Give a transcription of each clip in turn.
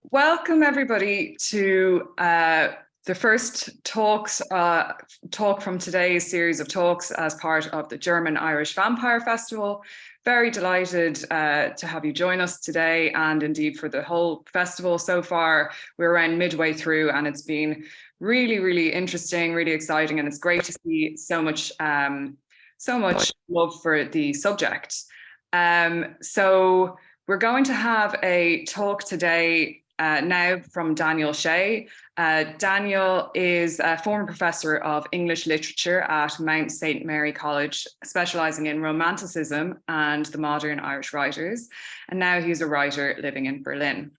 Welcome everybody to the first talk from today's series of talks as part of the German-Irish Vampire Festival. Very delighted to have you join us today, and indeed for the whole festival so far. We're around midway through and it's been really, really interesting, really exciting, and it's great to see so much love for the subject. So we're going to have a talk today now from Daniel Shea. Daniel is a former professor of English literature at Mount St. Mary College, specializing in Romanticism and the modern Irish writers. And now he's a writer living in Berlin.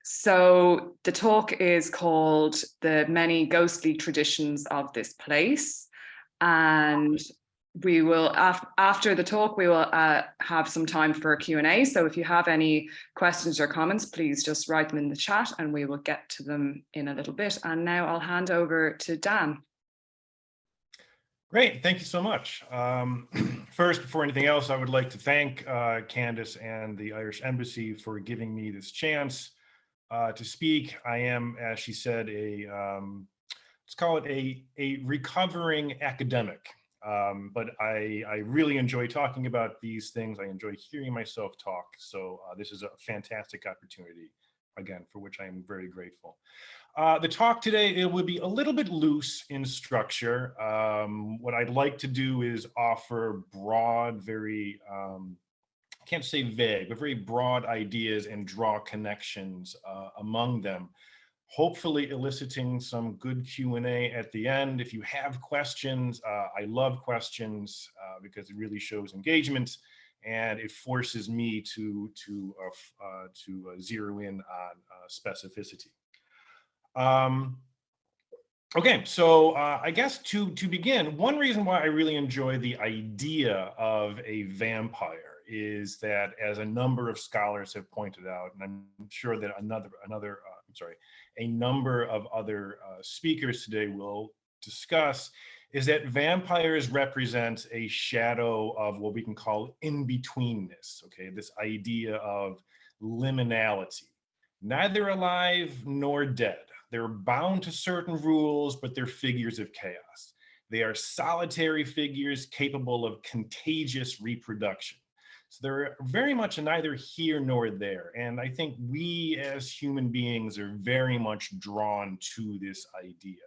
So the talk is called The Many Ghostly Traditions of This Place. And we will, after the talk, we will have some time for a Q&A. So if you have any questions or comments, please just write them in the chat and we will get to them in a little bit. And now I'll hand over to Dan. Great, thank you so much. First, before anything else, I would like to thank Candice and the Irish Embassy for giving me this chance to speak. I am, as she said, let's call it a recovering academic. But I really enjoy talking about these things. I enjoy hearing myself talk. So this is a fantastic opportunity, again, for which I am very grateful. The talk today, it would be a little bit loose in structure. What I'd like to do is offer broad, very, I can't say vague, but very broad ideas and draw connections among them. Hopefully eliciting some good Q&A at the end. If you have questions, I love questions because it really shows engagement and it forces me to zero in on specificity. Okay, so I guess to begin, one reason why I really enjoy the idea of a vampire is that, as a number of scholars have pointed out, and I'm sure that a number of other speakers today will discuss, is that vampires represent a shadow of what we can call in-betweenness, okay? This idea of liminality, neither alive nor dead. They're bound to certain rules, but they're figures of chaos. They are solitary figures capable of contagious reproduction. So they're very much neither here nor there. And I think we as human beings are very much drawn to this idea.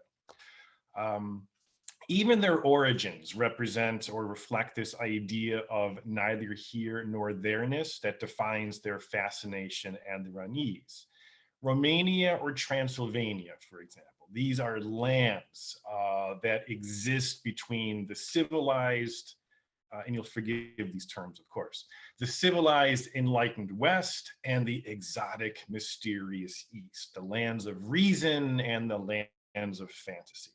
Even their origins represent or reflect this idea of neither here nor there-ness that defines their fascination and their unease. Romania or Transylvania, for example, these are lands that exist between the civilized, and you'll forgive these terms, of course, the civilized, enlightened West and the exotic, mysterious East, the lands of reason and the lands of fantasy.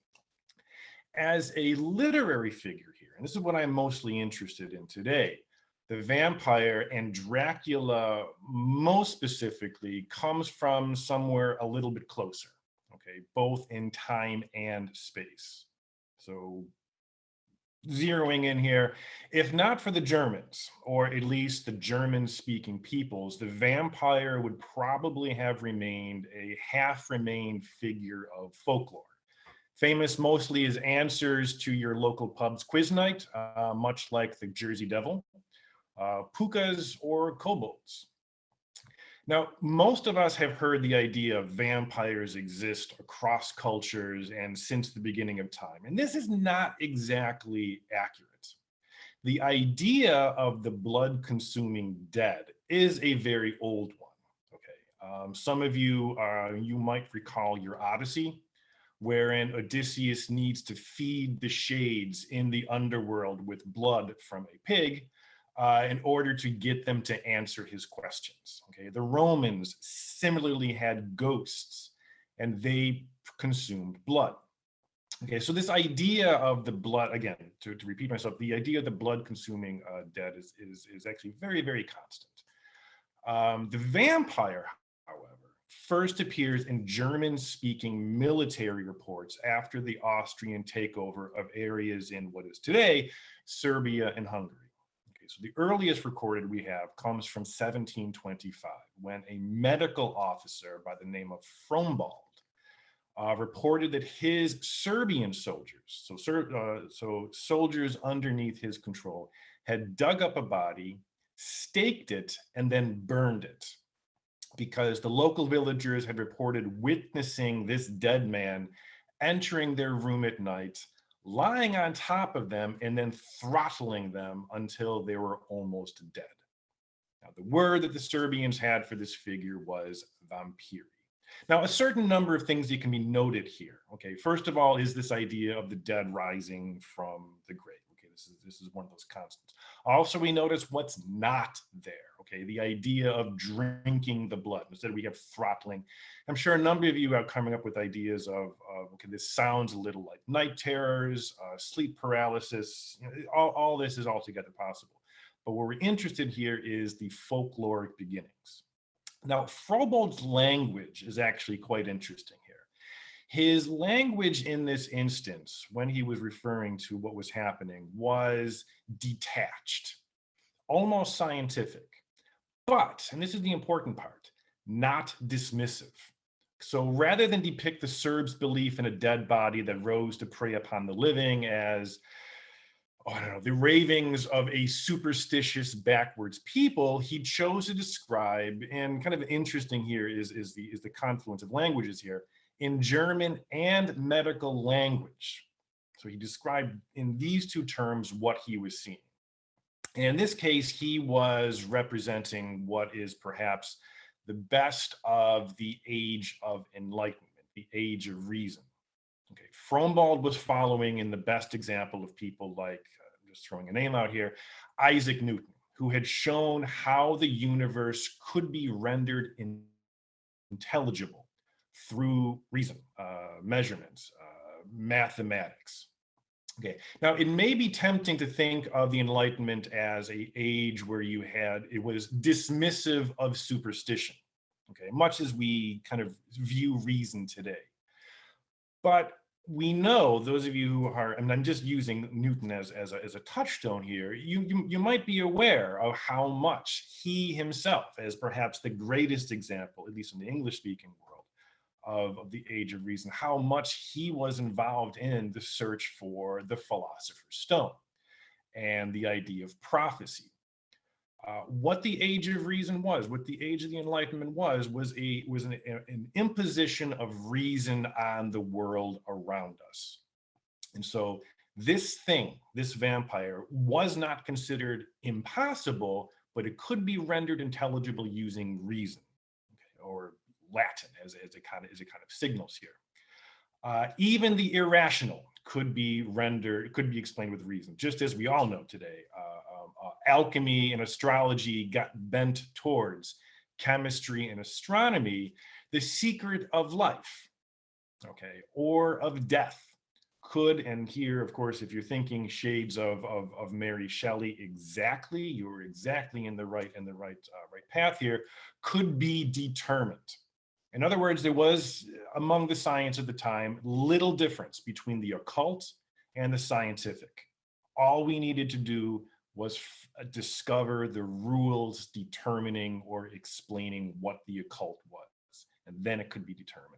As a literary figure here, and this is what I'm mostly interested in today, the vampire, and Dracula most specifically, comes from somewhere a little bit closer, okay, both in time and space. So zeroing in here, if not for the Germans, or at least the German-speaking peoples, the vampire would probably have remained a half-remained figure of folklore. Famous mostly as answers to your local pub's quiz night, much like the Jersey Devil, pukas, or kobolds. Now, most of us have heard the idea of vampires exist across cultures and since the beginning of time, and this is not exactly accurate. The idea of the blood-consuming dead is a very old one, okay? Some of you, you might recall your Odyssey, wherein Odysseus needs to feed the shades in the underworld with blood from a pig, in order to get them to answer his questions. Okay, the Romans similarly had ghosts and they consumed blood. Okay, so this idea of the blood, again, to repeat myself, the idea of the blood consuming dead is actually very, very constant. The vampire, however, first appears in German-speaking military reports after the Austrian takeover of areas in what is today Serbia and Hungary. So the earliest recorded we have comes from 1725, when a medical officer by the name of Frombald reported that his Serbian soldiers, so soldiers underneath his control, had dug up a body, staked it, and then burned it, because the local villagers had reported witnessing this dead man entering their room at night, lying on top of them, and then throttling them until they were almost dead. Now, the word that the Serbians had for this figure was vampiri. Now, a certain number of things that can be noted here. Okay, first of all is this idea of the dead rising from the grave. Okay, this is one of those constants. Also, we notice what's not there. Okay, the idea of drinking the blood. Instead, we have throttling. I'm sure a number of you are coming up with ideas of okay, this sounds a little like night terrors, sleep paralysis. You know, all this is altogether possible. But what we're interested here is the folkloric beginnings. Now, Frobold's language is actually quite interesting here. His language in this instance, when he was referring to what was happening, was detached, almost scientific, but, and this is the important part, not dismissive. So rather than depict the Serbs' belief in a dead body that rose to prey upon the living as, I don't know, the ravings of a superstitious backwards people, he chose to describe, and kind of interesting here is the confluence of languages here, in German and medical language. So he described in these two terms what he was seeing. And in this case, he was representing what is perhaps the best of the age of enlightenment, the age of reason. Okay, Frombald was following in the best example of people like, just throwing a name out here, Isaac Newton, who had shown how the universe could be rendered intelligible through reason, measurements, mathematics. Okay, now it may be tempting to think of the Enlightenment as an age where it was dismissive of superstition, okay, much as we kind of view reason today. But we know, those of you who are, and I'm just using Newton as a touchstone here, you might be aware of how much he himself, as perhaps the greatest example, at least in the English-speaking world, of the age of reason, how much he was involved in the search for the philosopher's stone and the idea of prophecy. What the age of reason was, what the age of the Enlightenment was an imposition of reason on the world around us. And so this vampire, was not considered impossible, but it could be rendered intelligible using reason, okay, or Latin as it kind of signals here. Even the irrational could be explained with reason, just as we all know today. Alchemy and astrology got bent towards chemistry and astronomy, the secret of life, okay, or of death could, and here, of course, if you're thinking shades of Mary Shelley, you're exactly in the right path here, could be determined. In other words, there was, among the science at the time, little difference between the occult and the scientific. All we needed to do was discover the rules determining or explaining what the occult was, and then it could be determined.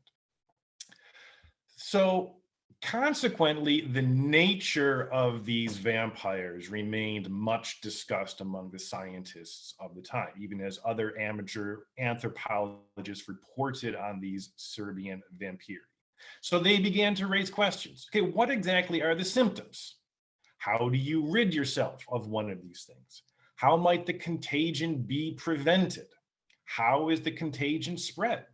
So consequently, the nature of these vampires remained much discussed among the scientists of the time, even as other amateur anthropologists reported on these Serbian vampiri. So they began to raise questions. Okay, what exactly are the symptoms? How do you rid yourself of one of these things? How might the contagion be prevented? How is the contagion spread?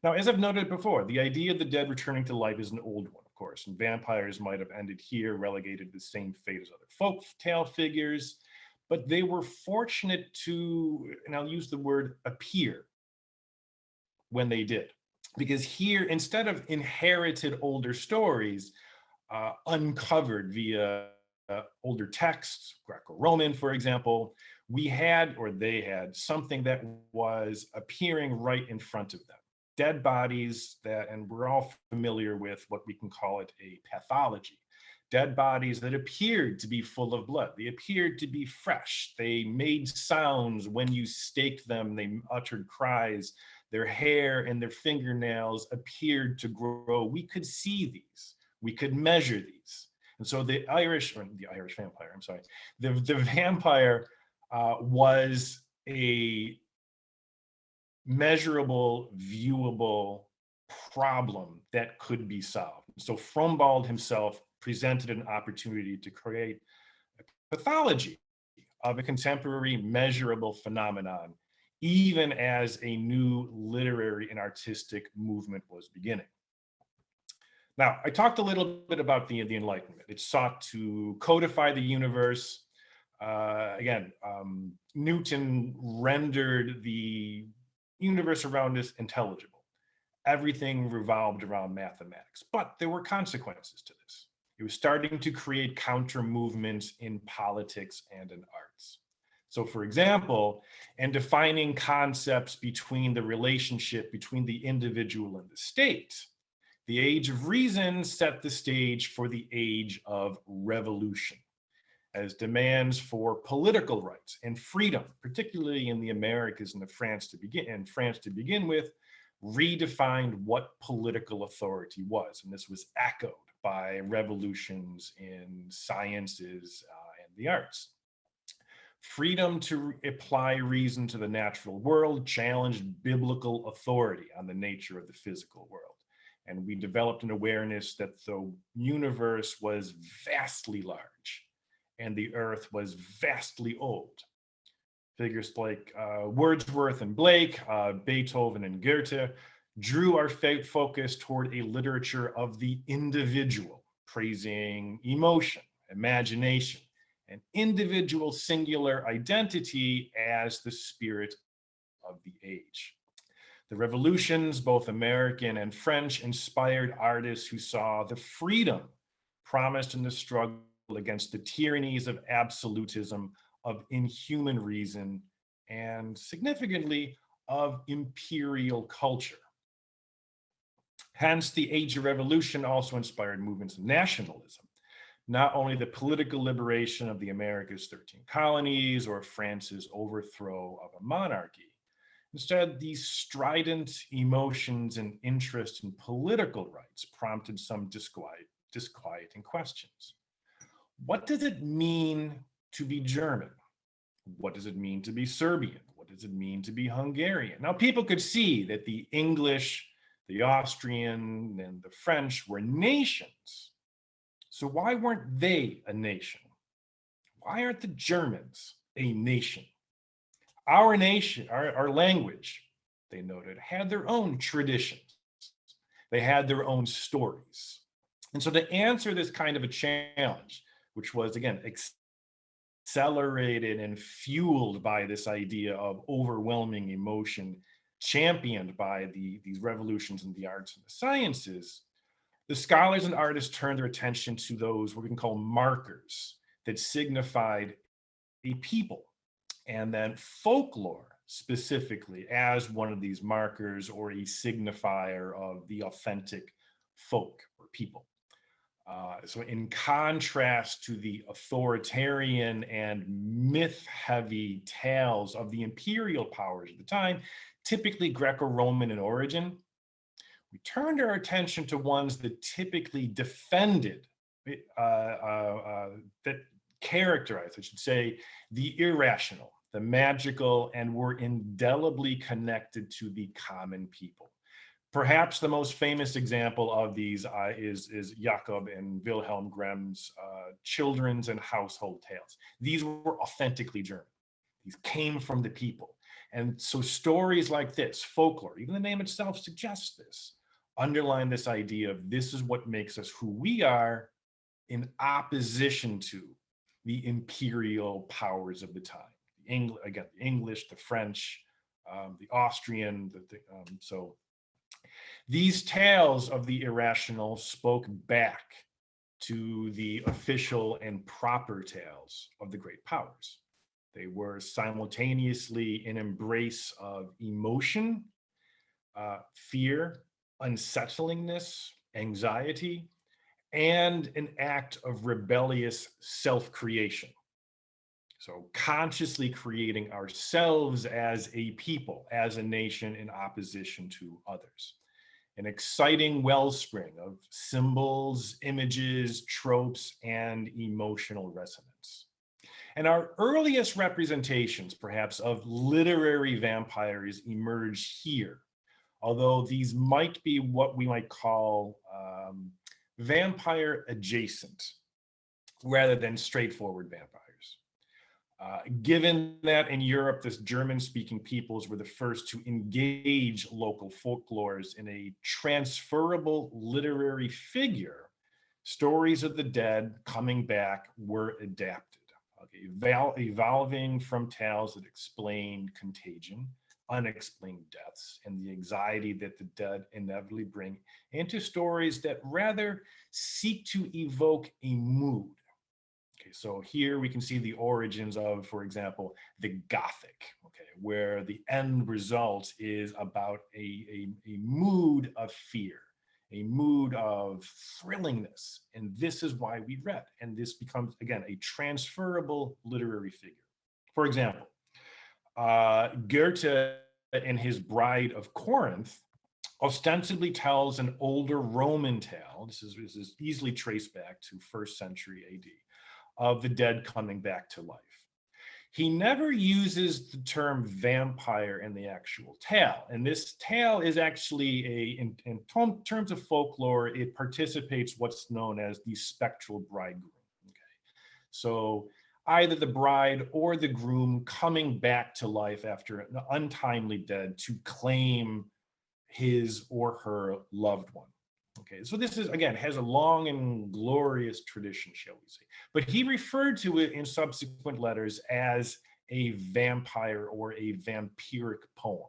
Now, as I've noted before, the idea of the dead returning to life is an old one, of course, and vampires might have ended here, relegated to the same fate as other folk tale figures, but they were fortunate to, and I'll use the word appear, when they did. Because here, instead of inherited older stories, uncovered via older texts, Greco-Roman, for example, they had something that was appearing right in front of them. Dead bodies and we're all familiar with what we can call it a pathology. dead bodies that appeared to be full of blood. They appeared to be fresh. They made sounds when you staked them. They uttered cries. Their hair and their fingernails appeared to grow. We could see these. We could measure these. And so the Irish vampire, I'm sorry, the vampire was a measurable, viewable problem that could be solved. So Frumbald himself presented an opportunity to create a pathology of a contemporary measurable phenomenon, even as a new literary and artistic movement was beginning. Now, I talked a little bit about the Enlightenment. It sought to codify the universe. Newton rendered the universe around us intelligible. Everything revolved around mathematics, but there were consequences to this. It was starting to create counter movements in politics and in arts. So for example, in defining concepts between the relationship between the individual and the state, the Age of Reason set the stage for the Age of Revolution, as demands for political rights and freedom, particularly in the Americas and France to begin with, redefined what political authority was. And this was echoed by revolutions in sciences and the arts. Freedom to apply reason to the natural world challenged biblical authority on the nature of the physical world. And we developed an awareness that the universe was vastly large and the earth was vastly old. Figures like Wordsworth and Blake, Beethoven and Goethe drew our focus toward a literature of the individual, praising emotion, imagination, and individual singular identity as the spirit of the age. The revolutions, both American and French, inspired artists who saw the freedom promised in the struggle against the tyrannies of absolutism, of inhuman reason, and significantly, of imperial culture. Hence, the Age of Revolution also inspired movements of nationalism, not only the political liberation of the America's 13 colonies or France's overthrow of a monarchy. Instead, these strident emotions and interest in political rights prompted some disquieting questions. What does it mean to be German? What does it mean to be Serbian? What does it mean to be Hungarian? Now, people could see that the English, the Austrian, and the French were nations. So why weren't they a nation? Why aren't the Germans a nation? Our nation, our language, they noted, had their own traditions. They had their own stories. And so to answer this kind of a challenge, which was, again, accelerated and fueled by this idea of overwhelming emotion championed by these revolutions in the arts and the sciences, the scholars and artists turned their attention to those what we can call markers that signified a people, and then folklore specifically as one of these markers or a signifier of the authentic folk or people. So in contrast to the authoritarian and myth-heavy tales of the imperial powers of the time, typically Greco-Roman in origin, we turned our attention to ones that typically defended, that characterized, I should say, the irrational, the magical, and were indelibly connected to the common people. Perhaps the most famous example of these is Jakob and Wilhelm Grimm's children's and household tales. These were authentically German. These came from the people. And so stories like this, folklore, even the name itself suggests this, underline this idea of this is what makes us who we are in opposition to the imperial powers of the time. Again, the English, the French, the Austrian, so these tales of the irrational spoke back to the official and proper tales of the great powers. They were simultaneously an embrace of emotion, fear, unsettlingness, anxiety, and an act of rebellious self-creation. So consciously creating ourselves as a people, as a nation in opposition to others. An exciting wellspring of symbols, images, tropes, and emotional resonance. And our earliest representations, perhaps, of literary vampires emerge here, although these might be what we might call vampire adjacent, rather than straightforward vampires. Given that in Europe, this German-speaking peoples were the first to engage local folklores in a transferable literary figure, stories of the dead coming back were adapted, okay, evolving from tales that explain contagion, unexplained deaths, and the anxiety that the dead inevitably bring into stories that rather seek to evoke a mood. Okay, so here we can see the origins of, for example, the Gothic, okay, where the end result is about a mood of fear, a mood of thrillingness. And this is why we read. And this becomes, again, a transferable literary figure. For example, Goethe in his Bride of Corinth ostensibly tells an older Roman tale. This is easily traced back to 1st century AD. Of the dead coming back to life. He never uses the term vampire in the actual tale. And this tale is actually in terms of folklore, it participates what's known as the spectral bridegroom. Okay. So either the bride or the groom coming back to life after an untimely death to claim his or her loved one. Okay, so this is, again, has a long and glorious tradition, shall we say. But he referred to it in subsequent letters as a vampire or a vampiric poem.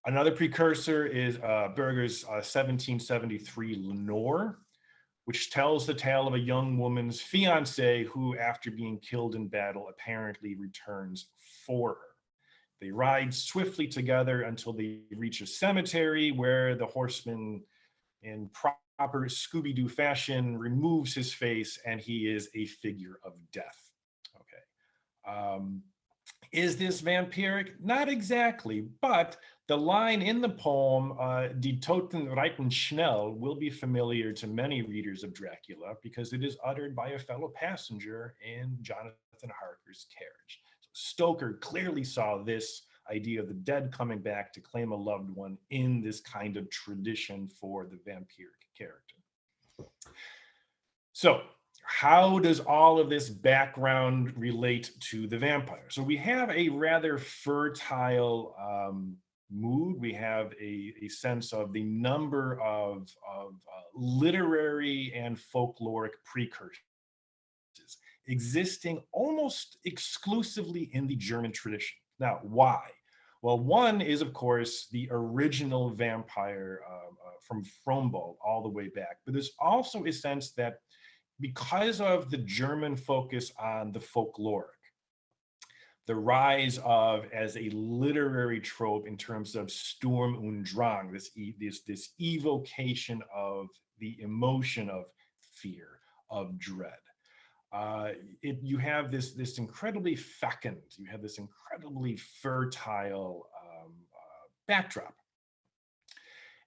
Another precursor is Berger's 1773 Lenore, which tells the tale of a young woman's fiancé who, after being killed in battle, apparently returns for her. They ride swiftly together until they reach a cemetery where the horseman, in proper Scooby-Doo fashion, removes his face and he is a figure of death. Okay. Is this vampiric? Not exactly, but the line in the poem, Die Toten reiten schnell, will be familiar to many readers of Dracula because it is uttered by a fellow passenger in Jonathan Harker's carriage. So Stoker clearly saw this idea of the dead coming back to claim a loved one in this kind of tradition for the vampiric character. So how does all of this background relate to the vampire? So we have a rather fertile mood. We have a sense of the number of literary and folkloric precursors existing almost exclusively in the German tradition. Now, why? Well, one is, of course, the original vampire from Frombald all the way back. But there's also a sense that because of the German focus on the folkloric, the rise of as a literary trope in terms of Sturm und Drang, this evocation of the emotion of fear, of dread. You have this incredibly fecund, you have this incredibly fertile backdrop.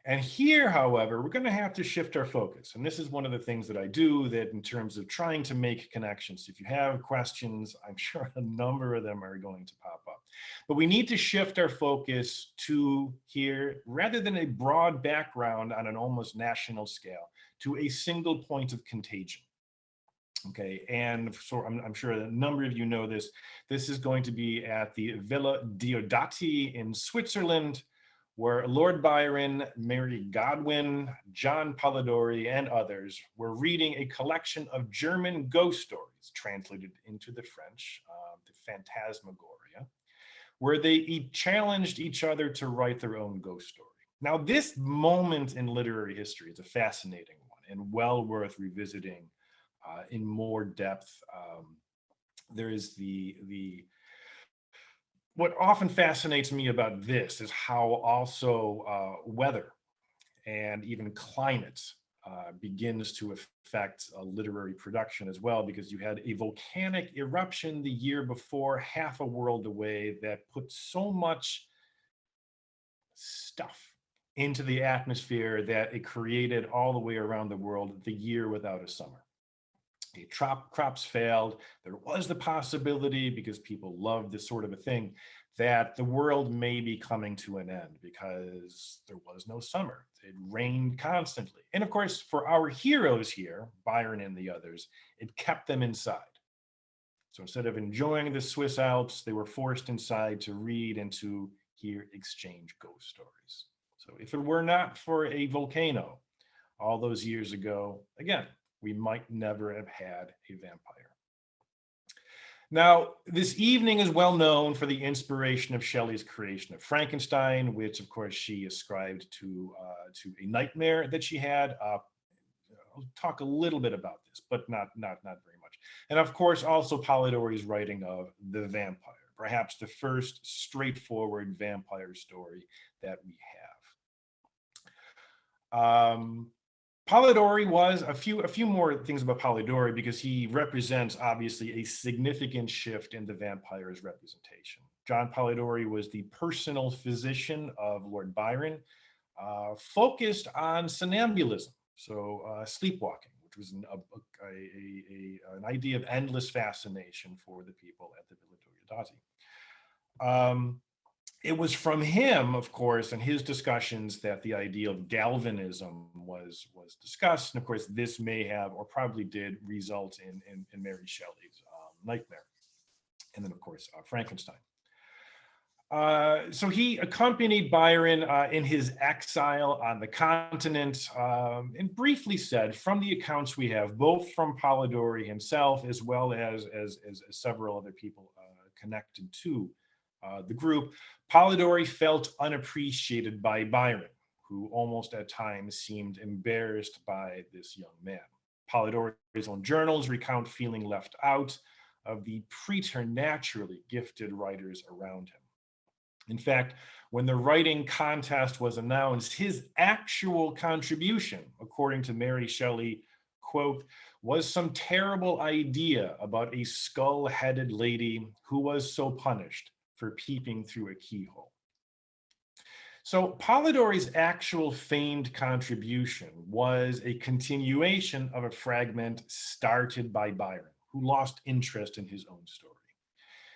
And here, however, we're going to have to shift our focus. And this is one of the things that I do, that in terms of trying to make connections. If you have questions, I'm sure a number of them are going to pop up. But we need to shift our focus to here, rather than a broad background on an almost national scale, to a single point of contagion. Okay, and so I'm sure a number of you know this. This is going to be at the Villa Diodati in Switzerland, where Lord Byron, Mary Godwin, John Polidori, and others were reading a collection of German ghost stories translated into the French, the Phantasmagoria, where they challenged each other to write their own ghost story. Now, this moment in literary history is a fascinating one and well worth revisiting in more depth. There is what often fascinates me about this is how also weather and even climate begins to affect literary production as well, because you had a volcanic eruption the year before, half a world away, that put so much stuff into the atmosphere that it created all the way around the world the year without a summer. The crops failed. There was the possibility, because people love this sort of a thing, that the world may be coming to an end because there was no summer. It rained constantly. And of course, for our heroes here, Byron and the others, it kept them inside. So instead of enjoying the Swiss Alps, they were forced inside to read and to hear exchange ghost stories. So if it were not for a volcano all those years ago, again, we might never have had a vampire. Now, this evening is well known for the inspiration of Shelley's creation of Frankenstein, which of course she ascribed to a nightmare that she had. I'll talk a little bit about this, but not very much. And of course, also Polidori's writing of the vampire, perhaps the first straightforward vampire story that we have. Polidori was a few more things about Polidori, because he represents obviously a significant shift in the vampire's representation. John Polidori was the personal physician of Lord Byron, focused on somnambulism, so sleepwalking, which was an idea of endless fascination for the people at the Villa Diodati. It was from him, of course, and his discussions, that the idea of Galvanism was discussed. And of course, this may have, or probably did, result in Mary Shelley's Nightmare. And then, of course, Frankenstein. So he accompanied Byron in his exile on the continent, and briefly said, from the accounts we have, both from Polidori himself as well as several other people connected to the group, Polidori felt unappreciated by Byron, who almost at times seemed embarrassed by this young man. Polidori's own journals recount feeling left out of the preternaturally gifted writers around him. In fact, when the writing contest was announced, his actual contribution, according to Mary Shelley, quote, was some terrible idea about a skull-headed lady who was so punished for peeping through a keyhole. So Polidori's actual famed contribution was a continuation of a fragment started by Byron, who lost interest in his own story.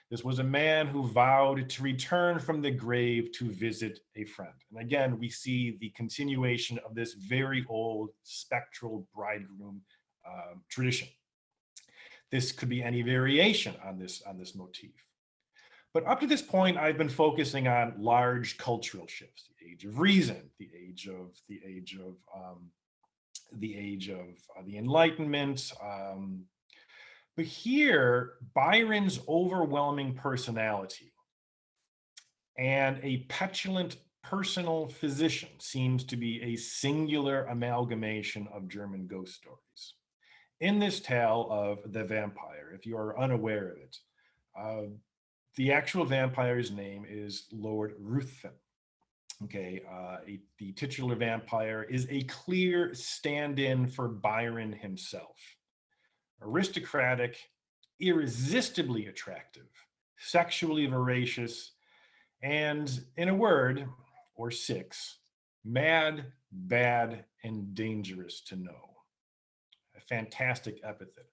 This was a man who vowed to return from the grave to visit a friend. And again, we see the continuation of this very old spectral bridegroom tradition. This could be any variation on this motif. But up to this point, I've been focusing on large cultural shifts: the age of reason, the age of the Enlightenment. But here, Byron's overwhelming personality and a petulant personal physician seems to be a singular amalgamation of German ghost stories. In this tale of the vampire, if you are unaware of it, the actual vampire's name is Lord Ruthven. Okay, the titular vampire is a clear stand-in for Byron himself. Aristocratic, irresistibly attractive, sexually voracious, and in a word, or six, mad, bad, and dangerous to know. A fantastic epithet.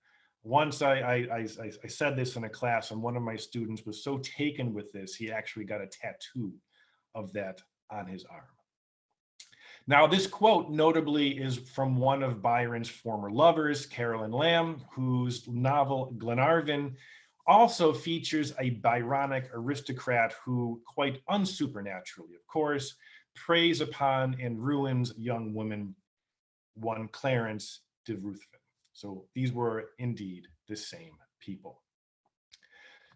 Once I said this in a class, and one of my students was so taken with this, he actually got a tattoo of that on his arm. Now, this quote notably is from one of Byron's former lovers, Caroline Lamb, whose novel Glenarvan also features a Byronic aristocrat who, quite unsupernaturally, of course, preys upon and ruins young women, one Clarence de Ruthven. So these were indeed the same people.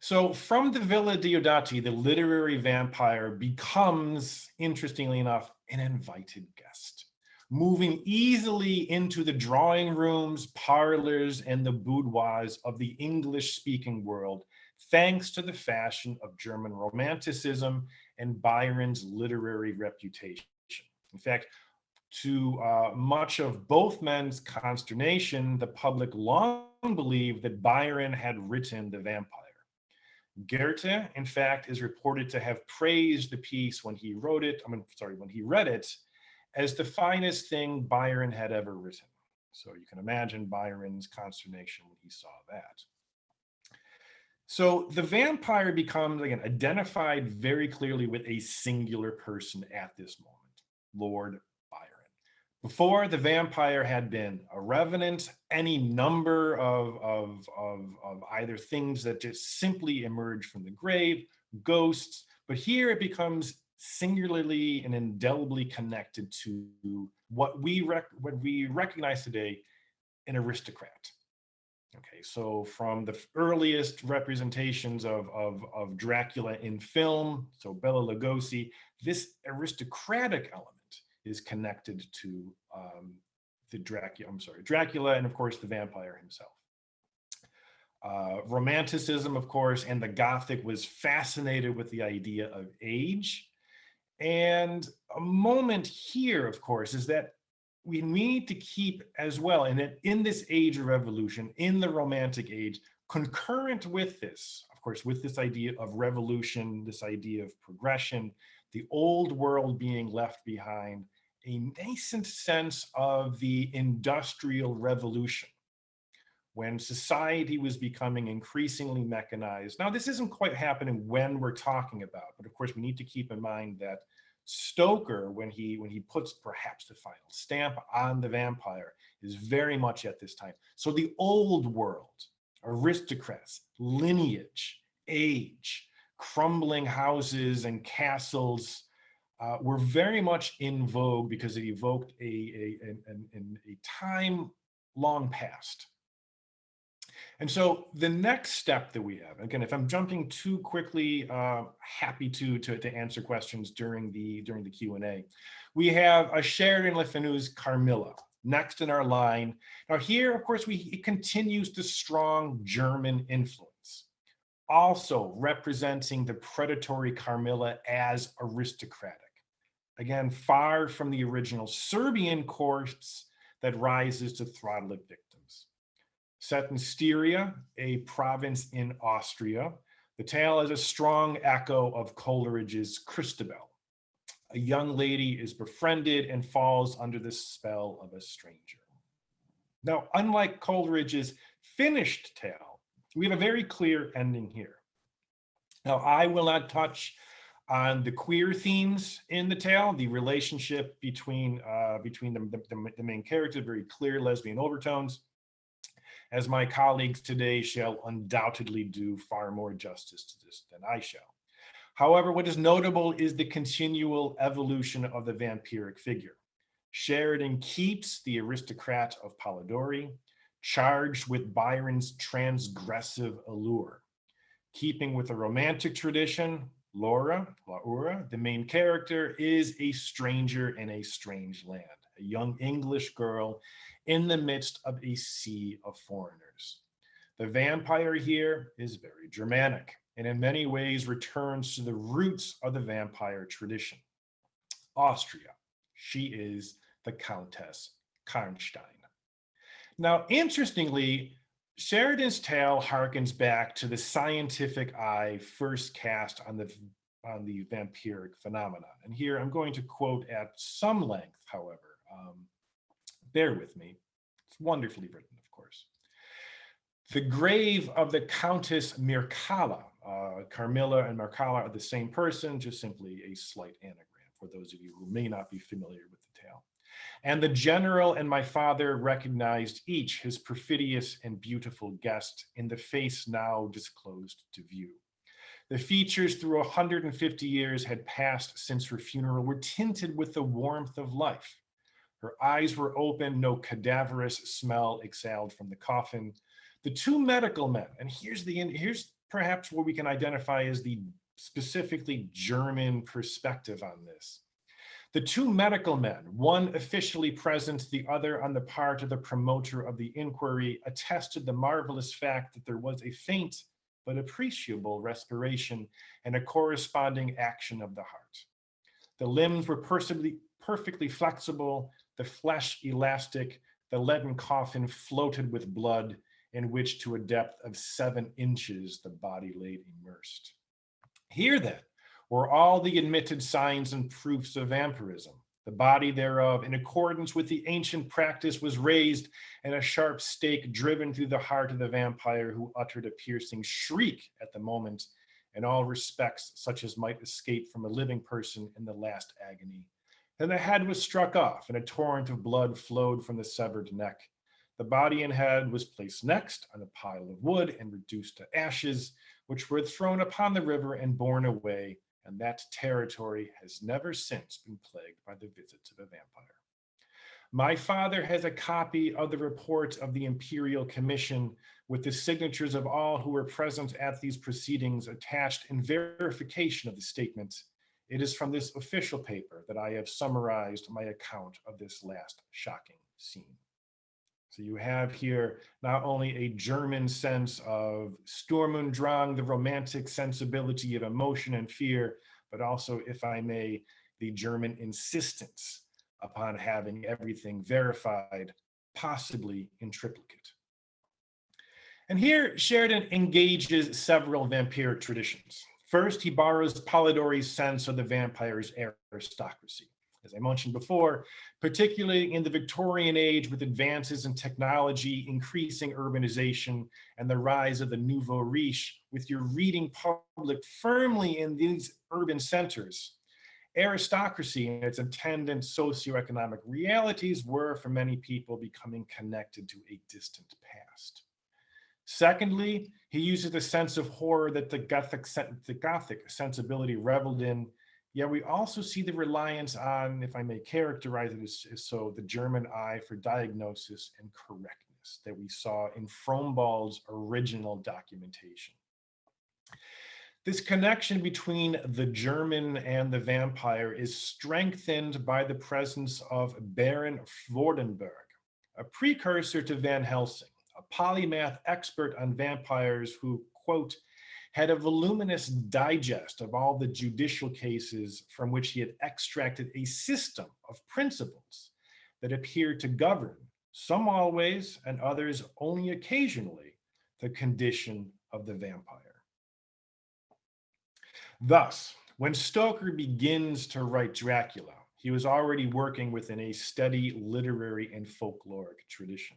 So from the Villa Diodati, the literary vampire becomes, interestingly enough, an invited guest, moving easily into the drawing rooms, parlors, and the boudoirs of the English-speaking world, thanks to the fashion of German Romanticism and Byron's literary reputation. In fact, To much of both men's consternation, the public long believed that Byron had written The Vampire. Goethe, in fact, is reported to have praised the piece when he wrote it, when he read it, as the finest thing Byron had ever written. So you can imagine Byron's consternation when he saw that. So the vampire becomes, again, identified very clearly with a singular person at this moment, Lord Byron. Before, the vampire had been a revenant, any number of either things that just simply emerge from the grave, ghosts, but here it becomes singularly and indelibly connected to what we recognize today, an aristocrat. Okay, so from the earliest representations of Dracula in film, so Bela Lugosi, this aristocratic element is connected to Dracula, and of course the vampire himself. Romanticism, of course, and the Gothic was fascinated with the idea of age. And a moment here, of course, is that we need to keep as well, and that in this age of revolution, in the Romantic age, concurrent with this, of course, with this idea of revolution, this idea of progression, the old world being left behind, a nascent sense of the Industrial Revolution, when society was becoming increasingly mechanized. Now, this isn't quite happening when we're talking about, but of course, we need to keep in mind that Stoker, when he puts perhaps the final stamp on the vampire, is very much at this time. So the old world, aristocrats, lineage, age, crumbling houses and castles were very much in vogue because it evoked a time long past. And so the next step that we have, again, if I'm jumping too quickly, happy to answer questions during the Q&A. We have a Sheridan Le Fanu's Carmilla next in our line. Now here, of course, it continues the strong German influence, also representing the predatory Carmilla as aristocratic. Again, far from the original Serbian corpse that rises to throttle its victims. Set in Styria, a province in Austria, the tale is a strong echo of Coleridge's Christabel. A young lady is befriended and falls under the spell of a stranger. Now, unlike Coleridge's finished tale, we have a very clear ending here. Now, I will not touch on the queer themes in the tale, the relationship between the main character, very clear lesbian overtones, as my colleagues today shall undoubtedly do far more justice to this than I shall. However, what is notable is the continual evolution of the vampiric figure. Sheridan keeps the aristocrat of Polidori, charged with Byron's transgressive allure. Keeping with the Romantic tradition, Laura, the main character, is a stranger in a strange land, a young English girl in the midst of a sea of foreigners. The vampire here is very Germanic, and in many ways returns to the roots of the vampire tradition. Austria, she is the Countess Karnstein. Now, interestingly, Sheridan's tale harkens back to the scientific eye first cast on the vampiric phenomena. And here I'm going to quote at some length, however. Bear with me. It's wonderfully written, of course. The grave of the Countess Mircalla. Carmilla and Mircalla are the same person, just simply a slight anagram for those of you who may not be familiar with the tale. And the general and my father recognized each his perfidious and beautiful guest in the face now disclosed to view. The features through 150 years had passed since her funeral were tinted with the warmth of life. Her eyes were open, no cadaverous smell exhaled from the coffin. The two medical men, and here's perhaps what we can identify as the specifically German perspective on this. The two medical men, one officially present, the other on the part of the promoter of the inquiry, attested the marvelous fact that there was a faint but appreciable respiration and a corresponding action of the heart. The limbs were perfectly flexible, the flesh elastic, the leaden coffin floated with blood, in which to a depth of 7 inches the body laid immersed. Here then were all the admitted signs and proofs of vampirism. The body thereof, in accordance with the ancient practice, was raised, and a sharp stake driven through the heart of the vampire, who uttered a piercing shriek at the moment, in all respects such as might escape from a living person in the last agony. Then the head was struck off, and a torrent of blood flowed from the severed neck. The body and head was placed next on a pile of wood and reduced to ashes, which were thrown upon the river and borne away, and that territory has never since been plagued by the visits of a vampire. My father has a copy of the report of the Imperial Commission with the signatures of all who were present at these proceedings attached in verification of the statement. It is from this official paper that I have summarized my account of this last shocking scene. So you have here not only a German sense of Sturm und Drang, the romantic sensibility of emotion and fear, but also, if I may, the German insistence upon having everything verified, possibly in triplicate. And here Sheridan engages several vampiric traditions. First, he borrows Polidori's sense of the vampire's aristocracy. As I mentioned before, particularly in the Victorian age with advances in technology, increasing urbanization, and the rise of the nouveau riche, with your reading public firmly in these urban centers, aristocracy and its attendant socioeconomic realities were, for many people, becoming connected to a distant past. Secondly, he uses the sense of horror that the Gothic sensibility reveled in. Yet we also see the reliance on, if I may characterize it as so, the German eye for diagnosis and correctness that we saw in Frombald's original documentation. This connection between the German and the vampire is strengthened by the presence of Baron Vordenberg, a precursor to Van Helsing, a polymath expert on vampires who, quote, had a voluminous digest of all the judicial cases from which he had extracted a system of principles that appeared to govern, some always and others only occasionally, the condition of the vampire. Thus, when Stoker begins to write Dracula, he was already working within a steady literary and folkloric tradition.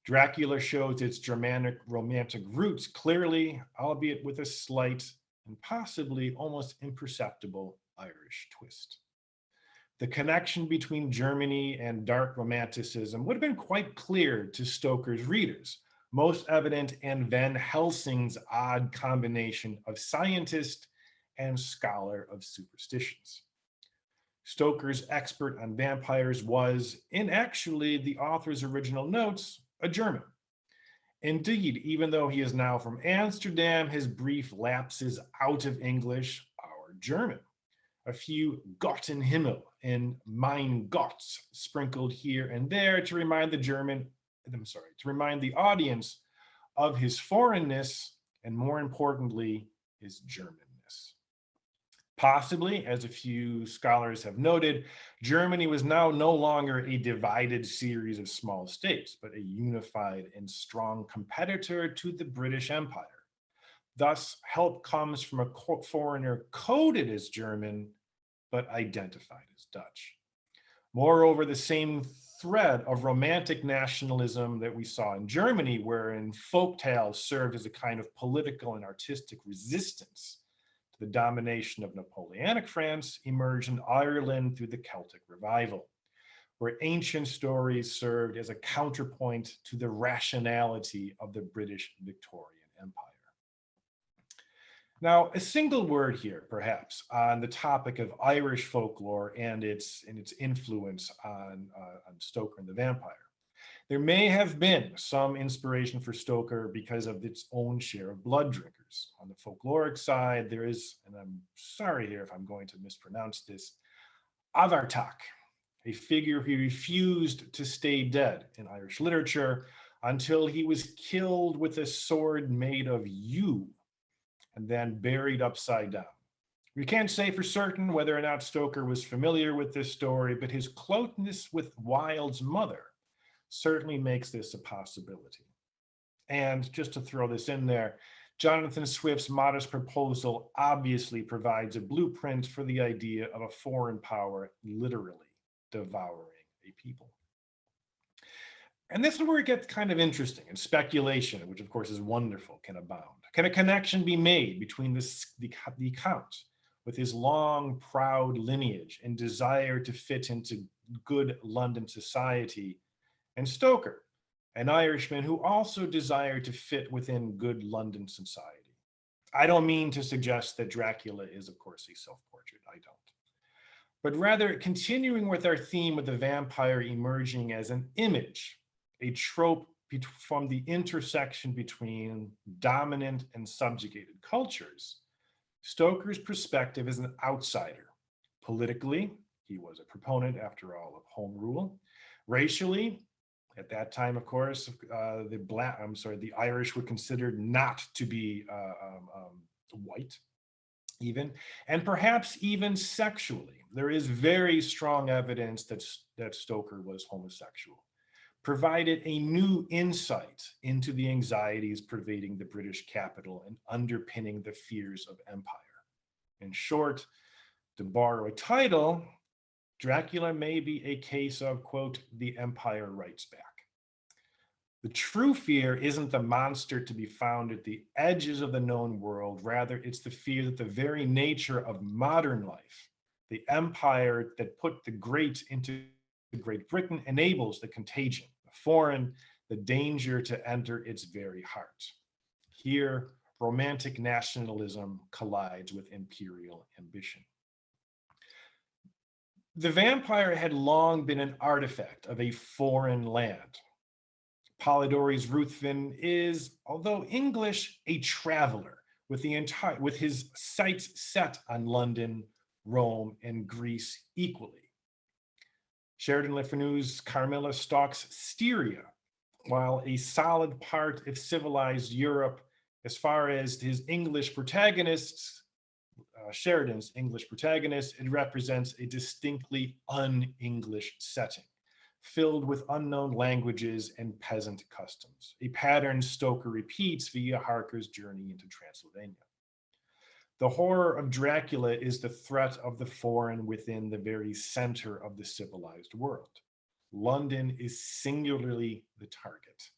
Dracula shows its Germanic romantic roots clearly, albeit with a slight and possibly almost imperceptible Irish twist. The connection between Germany and dark romanticism would have been quite clear to Stoker's readers, most evident in Van Helsing's odd combination of scientist and scholar of superstitions. Stoker's expert on vampires was, in actually the author's original notes, a German. Indeed, even though he is now from Amsterdam, his brief lapses out of English are German. A few Gott im Himmel and Mein Gott sprinkled here and there to remind the audience of his foreignness and, more importantly, his Germanness. Possibly, as a few scholars have noted, Germany was now no longer a divided series of small states, but a unified and strong competitor to the British Empire. Thus, help comes from a foreigner coded as German, but identified as Dutch. Moreover, the same thread of romantic nationalism that we saw in Germany, wherein folktales served as a kind of political and artistic resistance to the domination of Napoleonic France, emerged in Ireland through the Celtic Revival, where ancient stories served as a counterpoint to the rationality of the British Victorian Empire. Now, a single word here, perhaps, on the topic of Irish folklore and its influence on Stoker and the vampire. There may have been some inspiration for Stoker because of its own share of blood drinkers. On the folkloric side, there is, and I'm sorry here if I'm going to mispronounce this, Avartak, a figure who refused to stay dead in Irish literature until he was killed with a sword made of yew and then buried upside down. We can't say for certain whether or not Stoker was familiar with this story, but his closeness with Wilde's mother certainly makes this a possibility. And just to throw this in there, Jonathan Swift's modest proposal obviously provides a blueprint for the idea of a foreign power literally devouring a people. And this is where it gets kind of interesting, and speculation, which of course is wonderful, can abound. Can a connection be made between the Count, with his long, proud lineage and desire to fit into good London society, and Stoker, an Irishman who also desired to fit within good London society? I don't mean to suggest that Dracula is, of course, a self-portrait. I don't. But rather continuing with our theme of the vampire emerging as an image, a trope from the intersection between dominant and subjugated cultures, Stoker's perspective is an outsider. Politically, he was a proponent, after all, of home rule. Racially, at that time, of course, the Irish were considered not to be white, even, and perhaps even sexually. There is very strong evidence that Stoker was homosexual, provided a new insight into the anxieties pervading the British capital and underpinning the fears of empire. In short, to borrow a title, Dracula may be a case of, quote, the empire writes back. The true fear isn't the monster to be found at the edges of the known world. Rather, it's the fear that the very nature of modern life, the empire that put the great into Great Britain, enables the contagion, the foreign, the danger to enter its very heart. Here, romantic nationalism collides with imperial ambition. The vampire had long been an artifact of a foreign land. Polidori's Ruthven is, although English, a traveler with his sights set on London, Rome, and Greece equally. Sheridan Le Fanu's Carmilla stalks Styria, while a solid part of civilized Europe, as far as his English protagonists, Sheridan's English protagonist, it represents a distinctly un-English setting, filled with unknown languages and peasant customs, a pattern Stoker repeats via Harker's journey into Transylvania. The horror of Dracula is the threat of the foreign within the very center of the civilized world. London is singularly the target.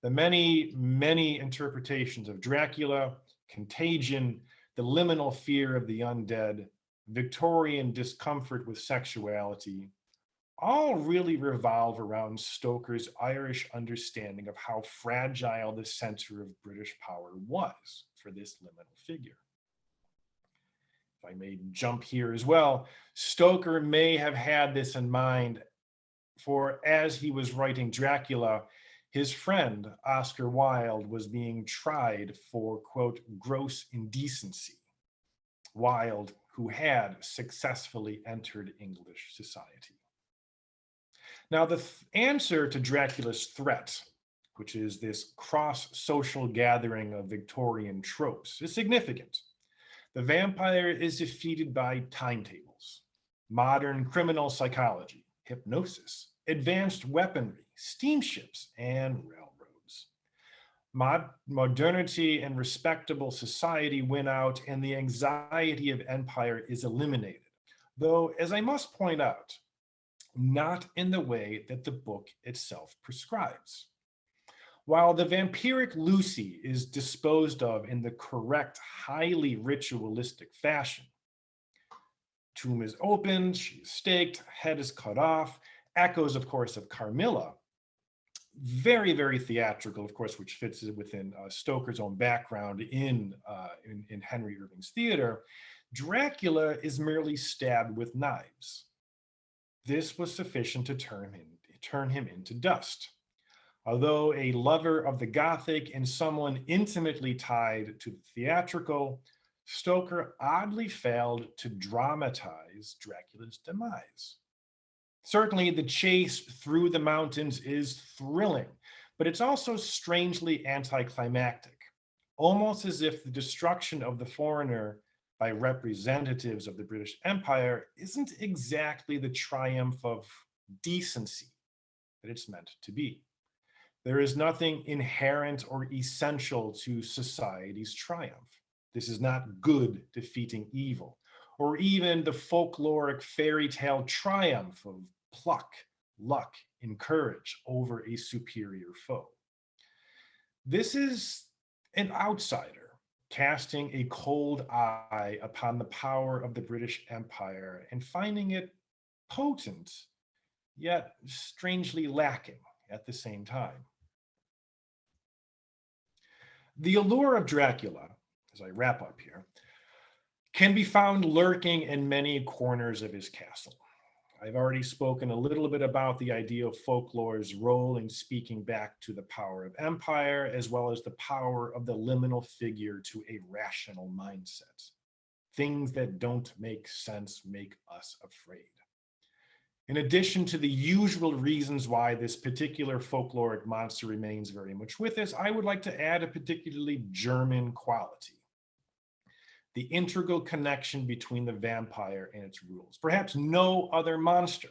The many, many interpretations of Dracula, contagion, the liminal fear of the undead, Victorian discomfort with sexuality, all really revolve around Stoker's Irish understanding of how fragile the center of British power was for this liminal figure. If I may jump here as well, Stoker may have had this in mind, for as he was writing Dracula, his friend Oscar Wilde was being tried for, quote, gross indecency. Wilde, who had successfully entered English society. Now, the answer to Dracula's threat, which is this cross-social gathering of Victorian tropes, is significant. The vampire is defeated by timetables, modern criminal psychology, hypnosis, advanced weaponry, steamships, and railroads. Modernity and respectable society win out, and the anxiety of empire is eliminated. Though, as I must point out, not in the way that the book itself prescribes. While the vampiric Lucy is disposed of in the correct, highly ritualistic fashion, tomb is opened, she is staked, head is cut off, echoes, of course, of Carmilla, very, very theatrical, of course, which fits within Stoker's own background in Henry Irving's theater. Dracula is merely stabbed with knives. This was sufficient to turn him into dust. Although a lover of the Gothic and someone intimately tied to the theatrical, Stoker oddly failed to dramatize Dracula's demise. Certainly, the chase through the mountains is thrilling, but it's also strangely anticlimactic, almost as if the destruction of the foreigner by representatives of the British Empire isn't exactly the triumph of decency that it's meant to be. There is nothing inherent or essential to society's triumph. This is not good defeating evil, or even the folkloric fairy tale triumph of pluck, luck, and courage over a superior foe. This is an outsider casting a cold eye upon the power of the British Empire and finding it potent, yet strangely lacking at the same time. The allure of Dracula, as I wrap up here, can be found lurking in many corners of his castle. I've already spoken a little bit about the idea of folklore's role in speaking back to the power of empire, as well as the power of the liminal figure to a rational mindset. Things that don't make sense make us afraid. In addition to the usual reasons why this particular folkloric monster remains very much with us, I would like to add a particularly German quality: the integral connection between the vampire and its rules. Perhaps no other monster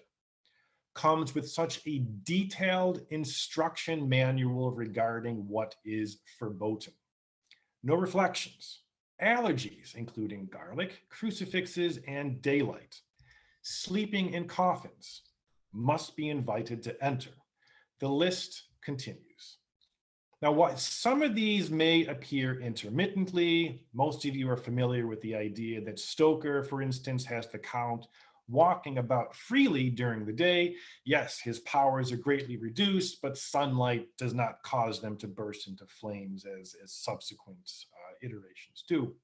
comes with such a detailed instruction manual regarding what is verboten. No reflections, allergies, including garlic, crucifixes, and daylight. Sleeping in coffins, must be invited to enter. The list continues. Now, while some of these may appear intermittently, most of you are familiar with the idea that Stoker, for instance, has the Count walking about freely during the day. Yes, his powers are greatly reduced, but sunlight does not cause them to burst into flames as subsequent iterations do.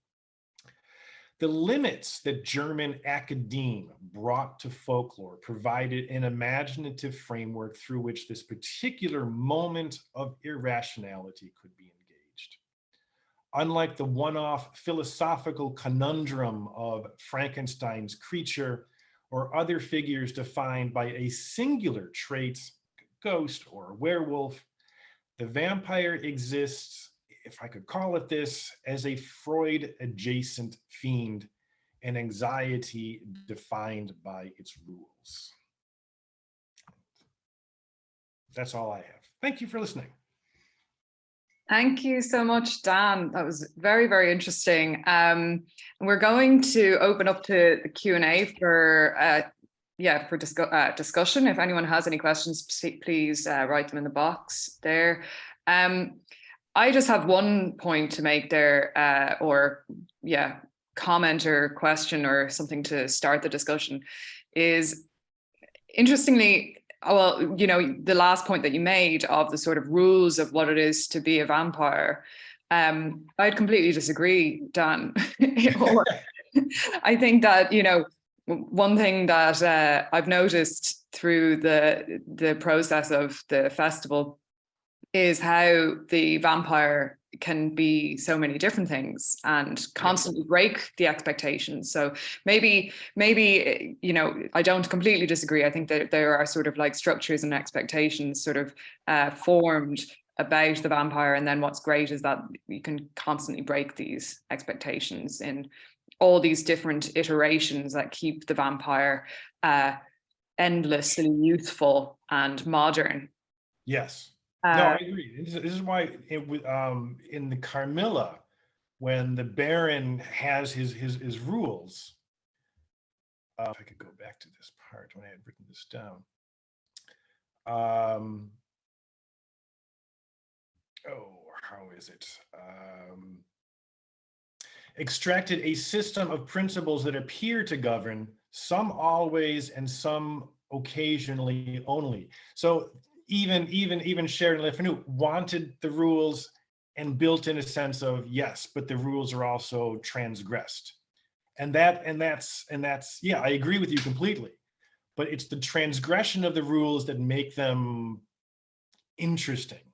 The limits that German academe brought to folklore provided an imaginative framework through which this particular moment of irrationality could be engaged. Unlike the one-off philosophical conundrum of Frankenstein's creature or other figures defined by a singular trait, ghost or werewolf, the vampire exists, if I could call it this, as a Freud-adjacent fiend, an anxiety defined by its rules. That's all I have. Thank you for listening. Thank you so much, Dan. That was very, very interesting. We're going to open up to the Q&A for discussion. If anyone has any questions, please write them in the box there. I just have one point to make there, comment or question or something to start the discussion. Is interestingly, well, you know, the last point that you made of the sort of rules of what it is to be a vampire, I'd completely disagree, Dan. I think that, you know, one thing that I've noticed through the process of the festival is how the vampire can be so many different things and constantly break the expectations. So maybe, you know, I don't completely disagree. I think that there are sort of like structures and expectations sort of formed about the vampire. And then what's great is that you can constantly break these expectations in all these different iterations that keep the vampire endlessly youthful and modern. Yes. No, I agree. This is why in the Carmilla, when the Baron has his rules, if I could go back to this part when I had written this down. How is it? Extracted a system of principles that appear to govern, some always and some occasionally only. So even Sheridan Le Fanu wanted the rules and built in a sense of yes, but the rules are also transgressed. And that's yeah, I agree with you completely. But it's the transgression of the rules that make them interesting.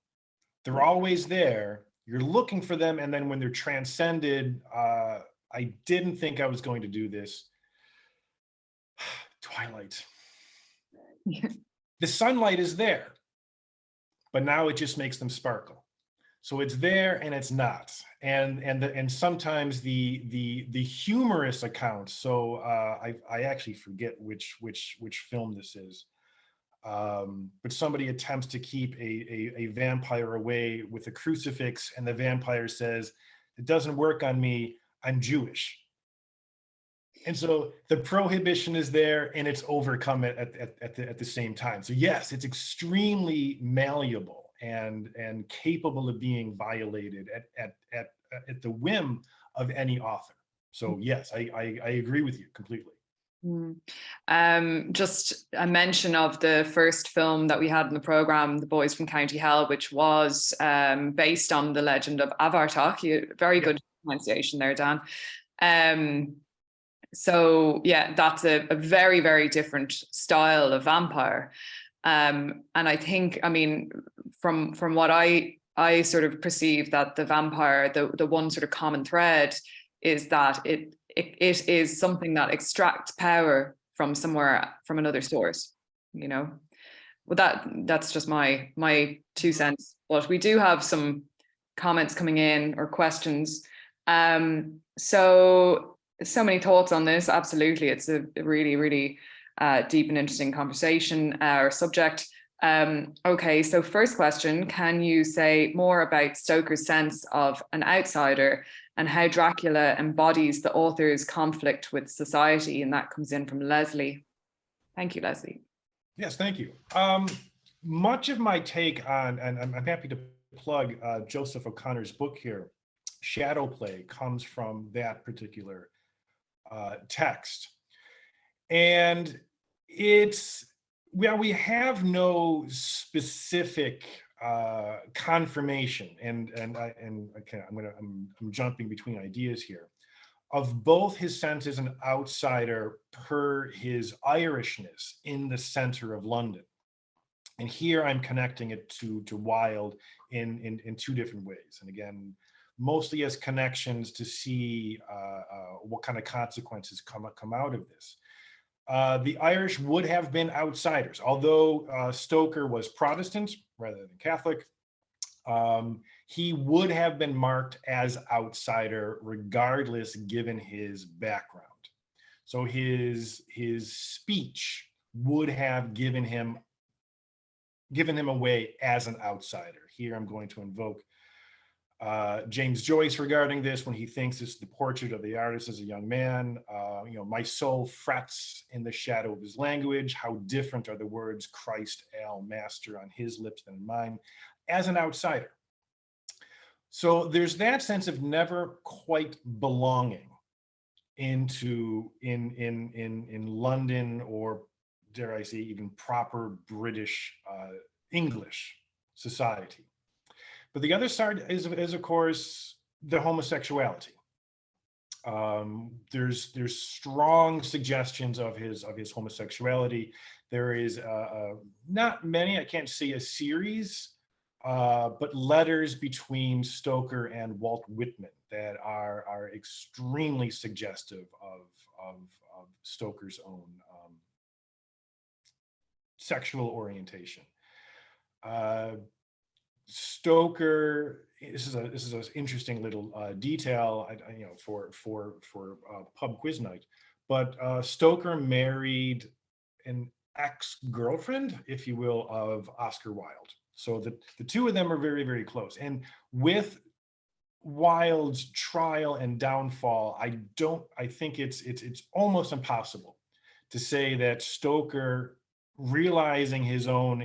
They're always there. You're looking for them, and then when they're transcended, I didn't think I was going to do this. Twilight. Yeah. The sunlight is there, but now it just makes them sparkle. So it's there and it's not, and sometimes the humorous accounts. So I actually forget which film this is, but somebody attempts to keep a vampire away with a crucifix, and the vampire says, "It doesn't work on me. I'm Jewish." And so the prohibition is there, and it's overcome at the same time. So yes, it's extremely malleable and capable of being violated at the whim of any author. So yes, I agree with you completely. Just a mention of the first film that we had in the program, The Boys from County Hell, which was based on the legend of Avartok. Very good pronunciation there, Dan. So yeah, that's a very, very different style of vampire. And I think, I mean, from what I sort of perceive, that the vampire, the one sort of common thread is that it is something that extracts power from somewhere, from another source, you know. Well, that's just my 2 cents. But we do have some comments coming in, or questions. So many thoughts on this. Absolutely, it's a really, really deep and interesting conversation or subject. Okay, so first question, can you say more about Stoker's sense of an outsider and how Dracula embodies the author's conflict with society? And that comes in from Leslie. Thank you, Leslie. Yes, thank you. Much of my take on, and I'm happy to plug Joseph O'Connor's book here, Shadow Play, comes from that particular text. And it's, well, we have no specific confirmation, and okay, I'm jumping between ideas here, of both his sense as an outsider per his Irishness in the center of London. And here I'm connecting it to Wilde in two different ways. And again, mostly as connections to see what kind of consequences come out of this. The Irish would have been outsiders, although Stoker was Protestant rather than Catholic. He would have been marked as outsider regardless, given his background. So his speech would have given him away as an outsider. Here I'm going to invoke James Joyce regarding this, when he thinks it's the portrait of the artist as a young man. My soul frets in the shadow of his language. How different are the words Christ, Al, Master on his lips than in mine, as an outsider. So there's that sense of never quite belonging in London, or dare I say even proper British English society. But the other side is of course the homosexuality. There's strong suggestions of his homosexuality. There is not many, I can't see a series, but letters between Stoker and Walt Whitman that are extremely suggestive of Stoker's own sexual orientation. Stoker, this is an interesting little detail, for pub quiz night. But Stoker married an ex-girlfriend, if you will, of Oscar Wilde. So the two of them are very, very close. And with Wilde's trial and downfall, I think it's almost impossible to say that Stoker, realizing his own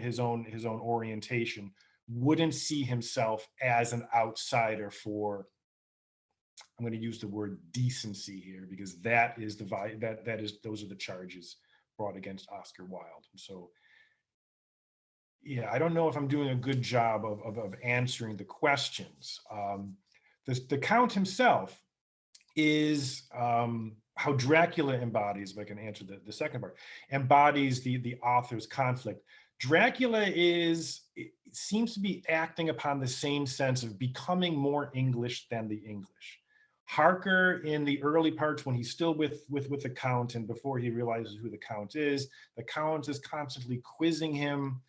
orientation, wouldn't see himself as an outsider for, I'm going to use the word decency here, because that is those are the charges brought against Oscar Wilde. And so, yeah, I don't know if I'm doing a good job of answering the questions. The Count himself is how Dracula embodies, if I can answer the second part, embodies the author's conflict. Dracula seems to be acting upon the same sense of becoming more English than the English. Harker, in the early parts when he's still with the Count and before he realizes who the Count is constantly quizzing him,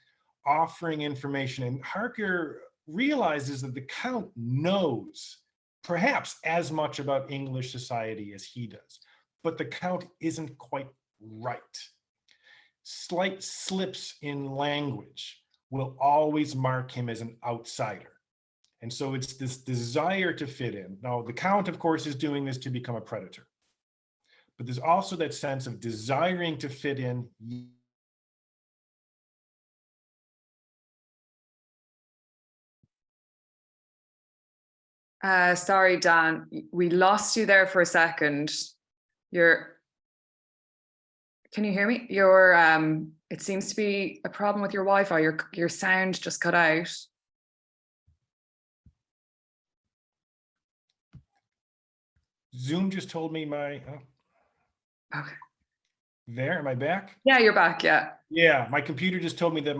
offering information. And Harker realizes that the Count knows perhaps as much about English society as he does, but the Count isn't quite right. Slight slips in language will always mark him as an outsider. And so it's this desire to fit in. Now, the Count, of course, is doing this to become a predator. But there's also that sense of desiring to fit in. Sorry, Dan, we lost you there for a second. Can you hear me? It seems to be a problem with your Wi-Fi. Your sound just cut out. Zoom just told me my, Okay. There, am I back? Yeah, you're back, yeah. Yeah, my computer just told me that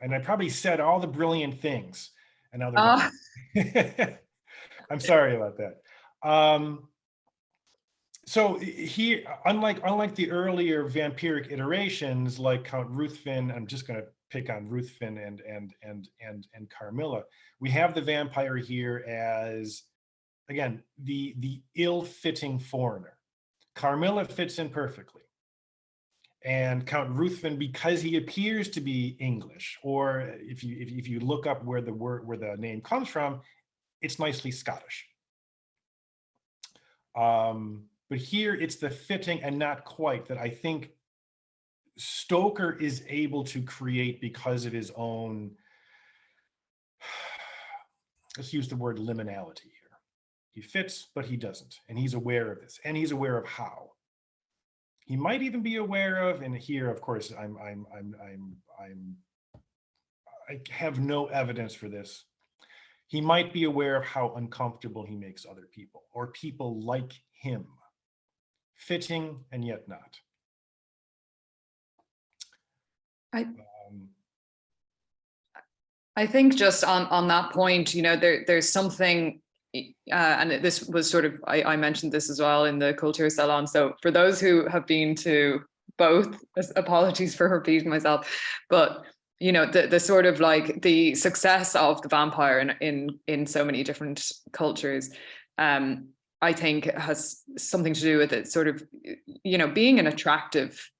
and I probably said all the brilliant things, and now they're gone. I'm sorry about that. So here, unlike the earlier vampiric iterations like Count Ruthven, I'm just going to pick on Ruthven and Carmilla. We have the vampire here as, again, the ill-fitting foreigner. Carmilla fits in perfectly. And Count Ruthven, because he appears to be English, or if you look up where the name comes from, it's nicely Scottish. But here it's the fitting and not quite that I think Stoker is able to create because of his own, let's use the word liminality here. He fits, but he doesn't, and he's aware of this, and he's aware of how. He might even be aware of, and here, of course, I have no evidence for this. He might be aware of how uncomfortable he makes other people, or people like him. Fitting and yet not. I think just on that point, there's something, and this was sort of, I mentioned this as well in the Culture Salon. So for those who have been to both, apologies for repeating myself, but the sort of like the success of the vampire in so many different cultures, I think it has something to do with it sort of, being an attractive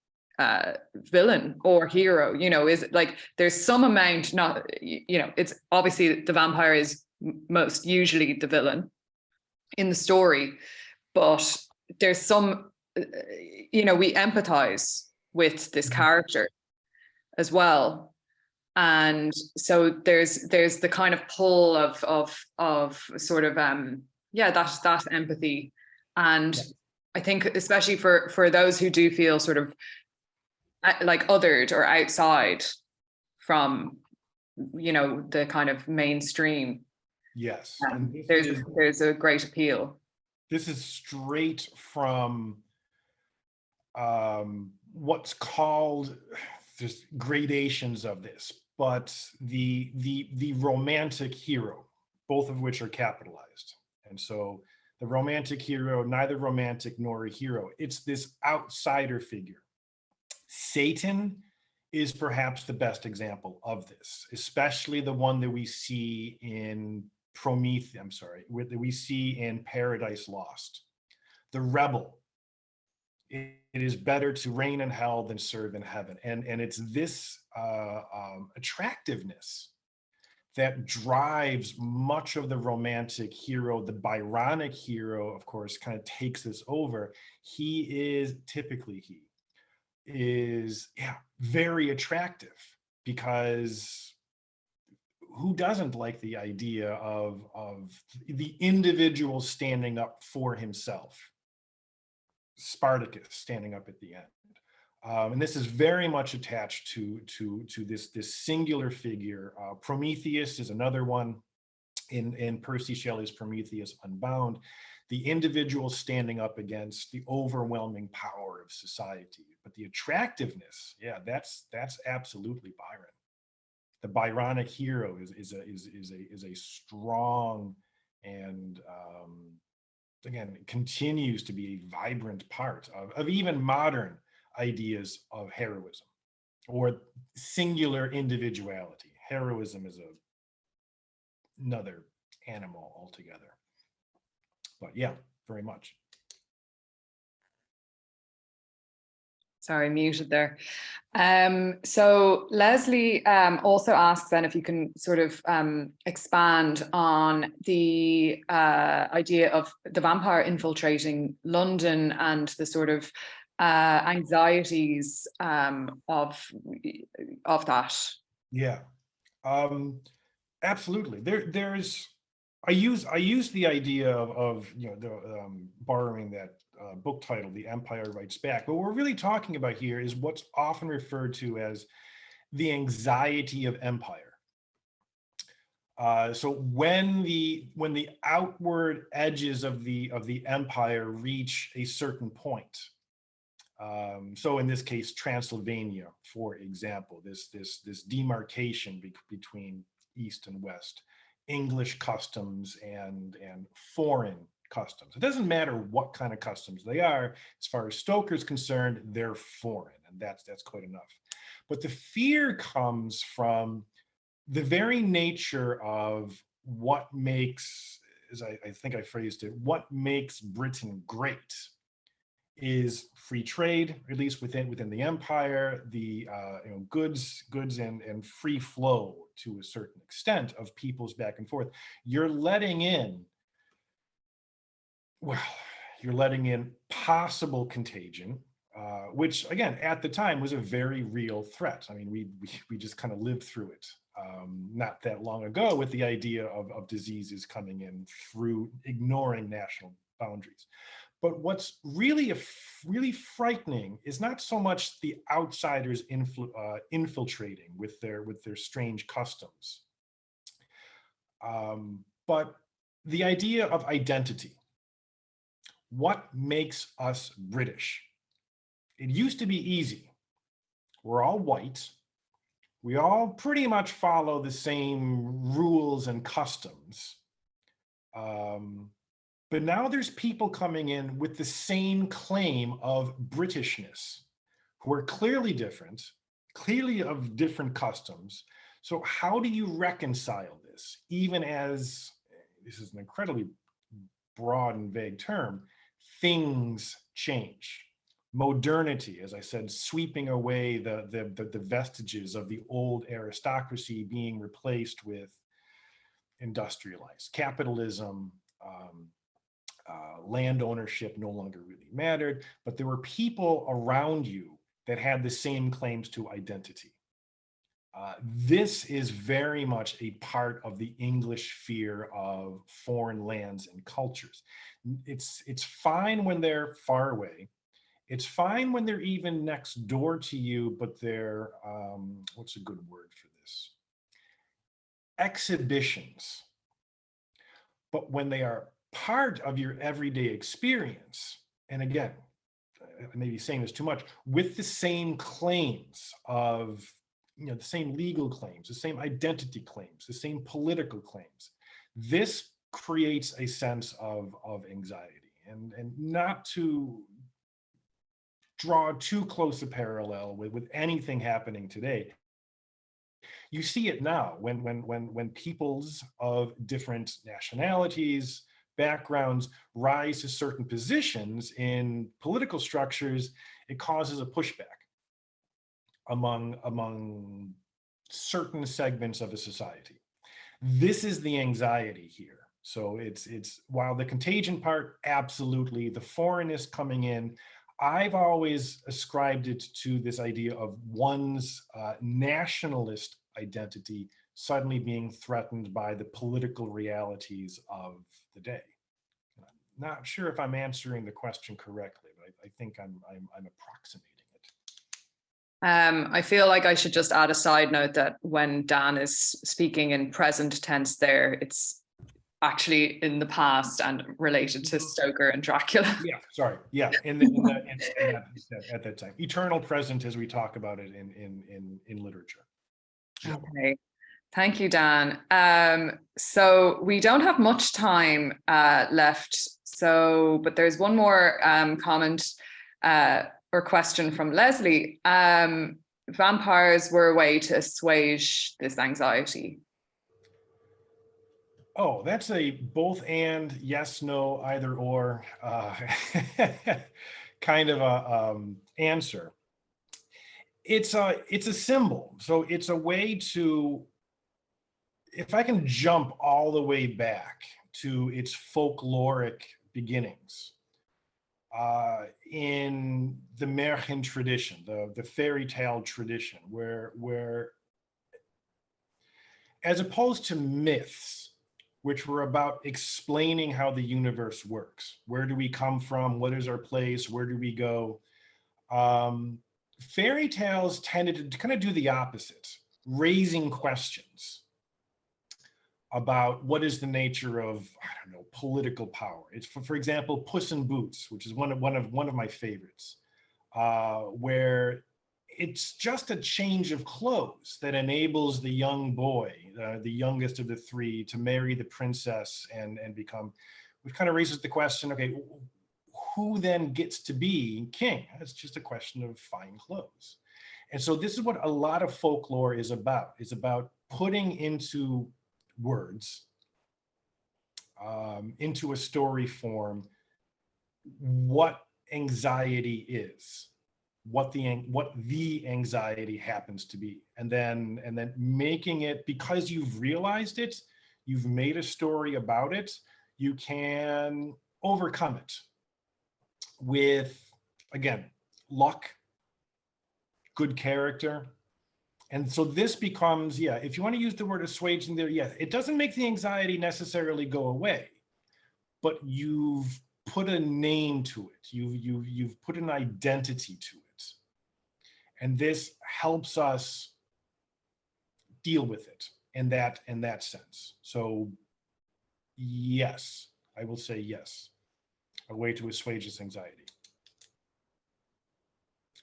villain or hero, is like there's some amount, not, it's obviously the vampire is most usually the villain in the story, but there's some, we empathize with this character as well. And so there's the kind of pull of sort of that empathy. And I think especially for those who do feel sort of like othered or outside from the kind of mainstream, yes, there's a great appeal. This is straight from what's called, there's gradations of this, but the romantic hero, both of which are capitalized. And so the romantic hero, neither romantic nor a hero, it's this outsider figure. Satan is perhaps the best example of this, especially the one that we see in that we see in Paradise Lost. The rebel. It is better to reign in hell than serve in heaven. And it's this attractiveness that drives much of the romantic hero. The Byronic hero, of course, kind of takes this over. He is very attractive, because who doesn't like the idea of the individual standing up for himself? Spartacus standing up at the end. And this is very much attached to this singular figure. Prometheus is another one in Percy Shelley's Prometheus Unbound. The individual standing up against the overwhelming power of society. But the attractiveness, that's absolutely Byron. The Byronic hero is a strong and again, continues to be a vibrant part of even modern ideas of heroism or singular individuality. Heroism is a another animal altogether. But yeah, very much. Sorry, muted there. So Leslie also asks then if you can sort of expand on the idea of the vampire infiltrating London and the sort of anxieties of that. Yeah, absolutely. I use the idea of borrowing that book title, The Empire Writes Back. But what we're really talking about here is what's often referred to as the anxiety of empire. So when the outward edges of the empire reach a certain point, so in this case, Transylvania, for example, this demarcation between East and West, English customs and foreign customs. It doesn't matter what kind of customs they are. As far as Stoker's concerned, they're foreign, and that's quite enough. But the fear comes from the very nature of what makes, as I think I phrased it, what makes Britain great is free trade, at least within the empire, the goods and free flow to a certain extent of peoples back and forth. You're letting in possible contagion, which again at the time was a very real threat. I mean, we just kind of lived through it not that long ago with the idea of diseases coming in through ignoring national boundaries. But what's really frightening is not so much the outsiders infiltrating with their strange customs, but the idea of identity. What makes us British? It used to be easy. We're all white. We all pretty much follow the same rules and customs. But now there's people coming in with the same claim of Britishness, who are clearly different, clearly of different customs. So how do you reconcile this? Even as, this is an incredibly broad and vague term, things change. Modernity, as I said, sweeping away the vestiges of the old aristocracy, being replaced with industrialized capitalism. Land ownership no longer really mattered, but there were people around you that had the same claims to identity. This is very much a part of the English fear of foreign lands and cultures. It's fine when they're far away. It's fine when they're even next door to you, but they're, what's a good word for this? Exhibitions. But when they are part of your everyday experience, and again, I may be saying this too much, with the same claims of, the same legal claims, the same identity claims, the same political claims, this creates a sense of anxiety. And not to draw too close a parallel with anything happening today, you see it now when peoples of different nationalities, backgrounds rise to certain positions in political structures, it causes a pushback among certain segments of a society. This is the anxiety here. So it's while the contagion part, absolutely, the foreignness coming in, I've always ascribed it to this idea of one's nationalist identity suddenly being threatened by the political realities of the day. I'm not sure if I'm answering the question correctly, but I think I'm approximating it. I feel like I should just add a side note that when Dan is speaking in present tense there, it's actually in the past and related to Stoker and Dracula. Yeah, sorry. Yeah, at that time. Eternal present as we talk about it in literature. Yeah. Okay. Thank you, Dan. So we don't have much time left. But there's one more comment or question from Leslie. Vampires were a way to assuage this anxiety. Oh, that's a both and, yes, no, either or kind of a answer. It's a symbol. So it's a way to, if I can jump all the way back to its folkloric beginnings, in the Märchen tradition, the fairy tale tradition, where as opposed to myths, which were about explaining how the universe works, where do we come from, what is our place, where do we go? Fairy tales tended to kind of do the opposite, raising questions about what is the nature of, I don't know, political power. It's for example, Puss in Boots, which is one of my favorites, where it's just a change of clothes that enables the young boy, the youngest of the three, to marry the princess and become, which kind of raises the question, okay, who then gets to be king? It's just a question of fine clothes. And so this is what a lot of folklore is about. It's about putting into words, into a story form, what anxiety is, what the anxiety happens to be, and then making it, because you've realized it, you've made a story about it, you can overcome it with, again, luck, good character. And so this becomes, yeah, if you want to use the word assuaging there, yes, it doesn't make the anxiety necessarily go away, but you've put a name to it. You've put an identity to it. And this helps us deal with it in that sense. So yes, I will say yes, a way to assuage this anxiety.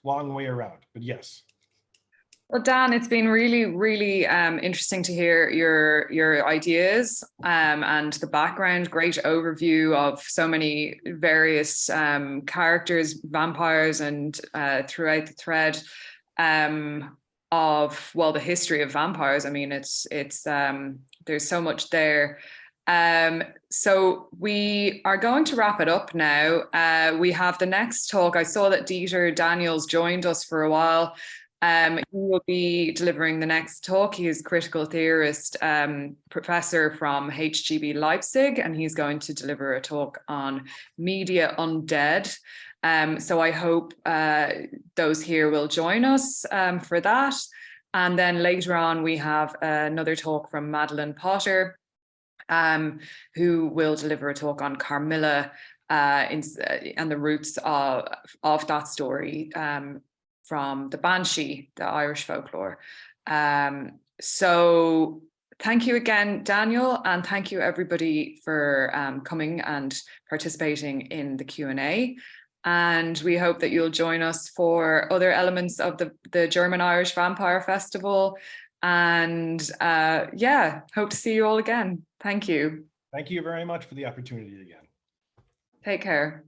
Long way around, but yes. Well, Dan, it's been really, really interesting to hear your ideas and the background. Great overview of so many various characters, vampires, and throughout the thread of, well, the history of vampires. I mean, it's there's so much there. So we are going to wrap it up now. We have the next talk. I saw that Dieter Daniels joined us for a while. He will be delivering the next talk. He is critical theorist professor from HGB Leipzig, and he's going to deliver a talk on media undead. So I hope those here will join us for that. And then later on, we have another talk from Madeleine Potter, who will deliver a talk on Carmilla and the roots of that story from the Banshee, the Irish folklore. So thank you again, Daniel, and thank you everybody for coming and participating in the Q&A. And we hope that you'll join us for other elements of the German-Irish Vampire Festival. And yeah, hope to see you all again. Thank you. Thank you very much for the opportunity again. Take care.